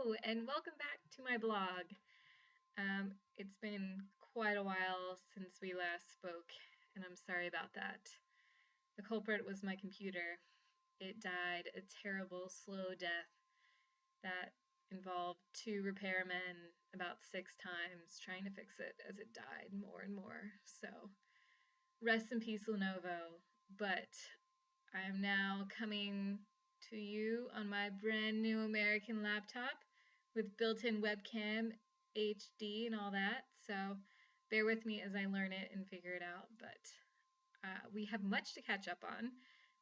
Hello, and welcome back to my blog. It's been quite a while since we last spoke, and I'm sorry about that. The culprit was my computer. It died a terrible, slow death that involved two repairmen about 6 times trying to fix it as it died more and more. So, rest in peace, Lenovo. But I am now coming to you on my brand new American laptop with built-in webcam, HD, and all that. So bear with me as I learn it and figure it out. But we have much to catch up on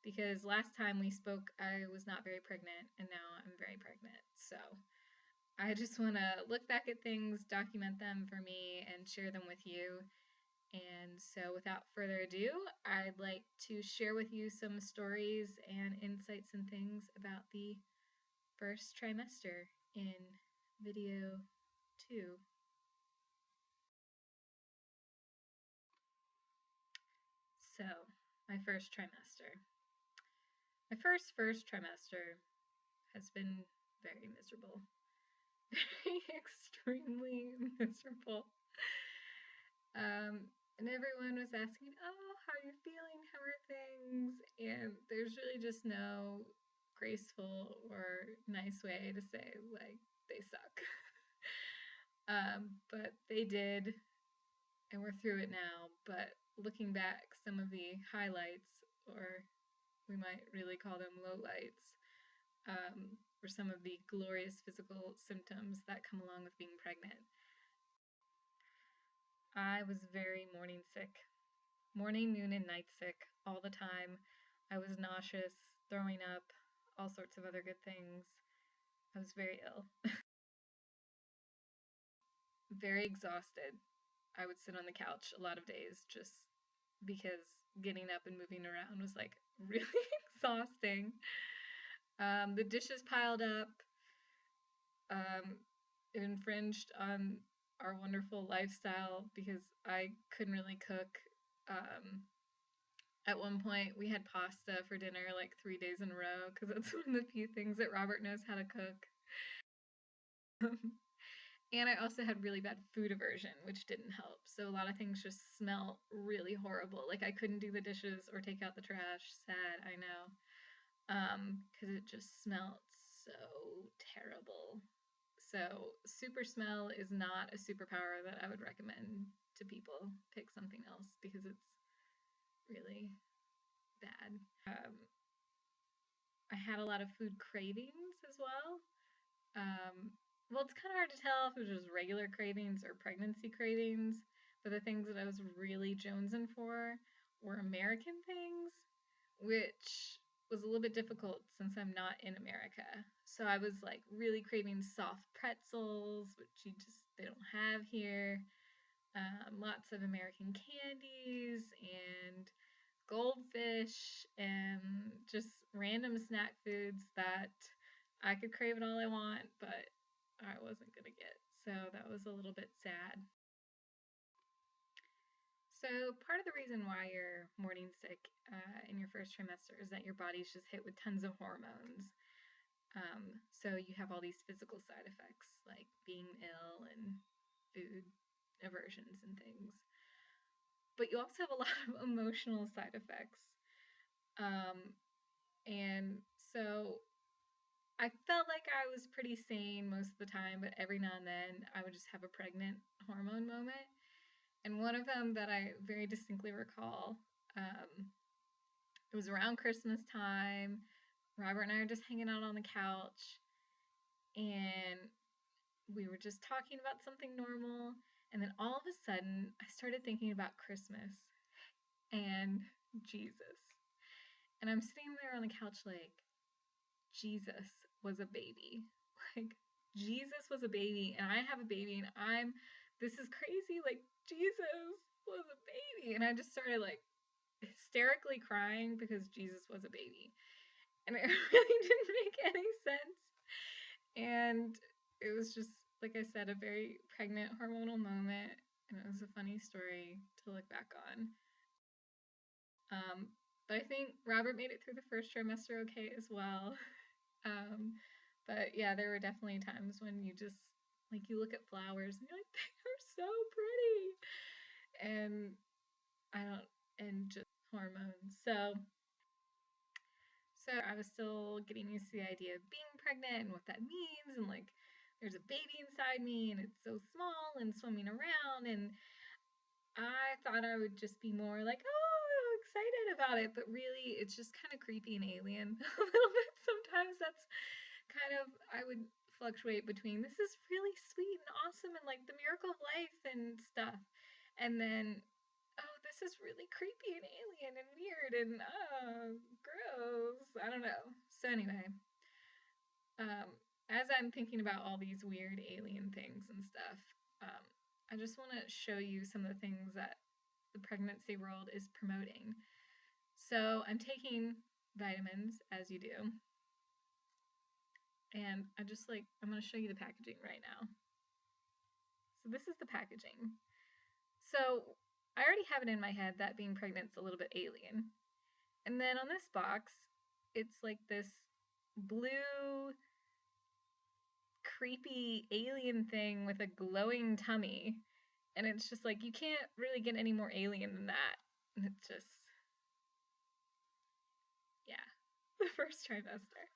because last time we spoke, I was not very pregnant, and now I'm very pregnant. So I just want to look back at things, document them for me, and share them with you. And so, without further ado, I'd like to share with you some stories and insights and things about the first trimester in video 2. So, my first trimester. My first trimester has been very miserable. Very extremely miserable. And everyone was asking, oh, how are you feeling? How are things? And there's really just no graceful or nice way to say, like, they suck. But they did, and we're through it now. But looking back, some of the highlights, or we might really call them lowlights, were some of the glorious physical symptoms that come along with being pregnant. I was very morning sick. Morning, noon, and night sick all the time. I was nauseous, throwing up, all sorts of other good things. I was very ill. Very exhausted. I would sit on the couch a lot of days just because getting up and moving around was like really exhausting. The dishes piled up. It infringed on our wonderful lifestyle because I couldn't really cook. At one point, we had pasta for dinner like 3 days in a row because that's one of the few things that Robert knows how to cook. And I also had really bad food aversion, which didn't help. So a lot of things just smell really horrible. Like I couldn't do the dishes or take out the trash. Sad, I know. Because it just smelled so terrible. So super smell is not a superpower that I would recommend to people. Pick something else because it's really bad. I had a lot of food cravings as well. Well, it's kind of hard to tell if it was just regular cravings or pregnancy cravings, but the things that I was really jonesing for were American things, which was a little bit difficult since I'm not in America. So I was like really craving soft pretzels, which they don't have here. Lots of American candies and goldfish and just random snack foods that I could crave it all I want, but I wasn't gonna get. So that was a little bit sad. So part of the reason why you're morning sick in your first trimester is that your body's just hit with tons of hormones. So you have all these physical side effects like being ill and food aversions and things. But you also have a lot of emotional side effects. And so I felt like I was pretty sane most of the time, but every now and then I would just have a pregnant hormone moment. And one of them that I very distinctly recall, it was around Christmas time. Robert and I were just hanging out on the couch, and we were just talking about something normal. And then all of a sudden, I started thinking about Christmas and Jesus. And I'm sitting there on the couch like, Jesus was a baby. Like, Jesus was a baby, and I have a baby, and this is crazy. Like, Jesus was a baby. And I just started, like, hysterically crying because Jesus was a baby. And it really didn't make any sense. And it was just, like I said, a very pregnant hormonal moment, and it was a funny story to look back on. But I think Robert made it through the first trimester okay as well. But yeah, there were definitely times when you just like you look at flowers and you're like, they are so pretty. And I don't and just hormones. So I was still getting used to the idea of being pregnant and what that means and like there's a baby inside me and it's so small and swimming around and I thought I would just be more like, oh, excited about it, but really it's just kind of creepy and alien a little bit. Sometimes that's kind of, I would fluctuate between this is really sweet and awesome and like the miracle of life and stuff. And then, oh, this is really creepy and alien and weird and gross. I don't know. So, anyway, um, as I'm thinking about all these weird alien things and stuff, um, I just want to show you some of the things that the pregnancy world is promoting. So I'm taking vitamins as you do. And I'm going to show you the packaging right now. So this is the packaging. So I already have it in my head that being pregnant's a little bit alien. And then on this box, it's like this blue, creepy alien thing with a glowing tummy. And it's just like, you can't really get any more alien than that. And it's just, yeah, the first trimester.